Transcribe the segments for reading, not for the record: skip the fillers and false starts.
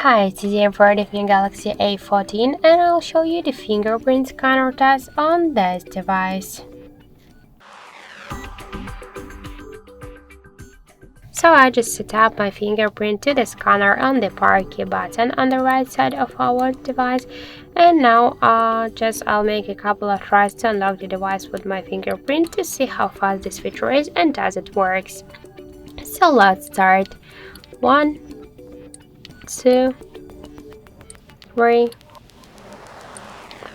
Hi, today I'm for the Samsung Galaxy A14 and I'll show you the fingerprint scanner test on this device. So I just set up my fingerprint to the scanner on the power key button on the right side of our device, and now I'll make a couple of tries to unlock the device with my fingerprint to see how fast this feature is and does it works. So let's start. 1, 2, 3,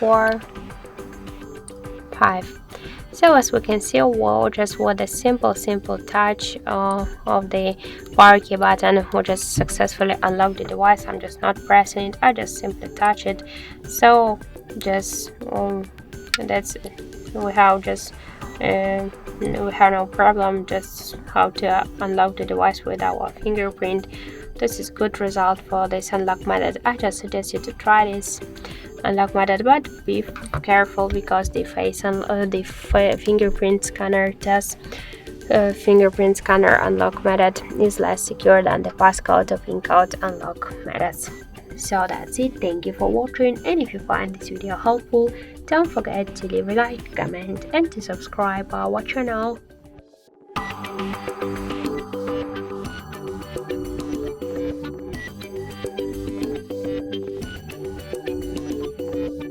4, 5. So as we can see, well, just with a simple touch of the power key button, we just successfully unlock the device. I'm just not pressing it, I just simply touch it. So just that's we have no problem just how to unlock the device with our fingerprint. This is good result for this unlock method. I just suggest you to try this unlock method, but be careful because the fingerprint scanner fingerprint scanner unlock method is less secure than the passcode or pin code unlock methods. So that's it. Thank you for watching, and if you find this video helpful, don't forget to leave a like, comment and to subscribe our channel.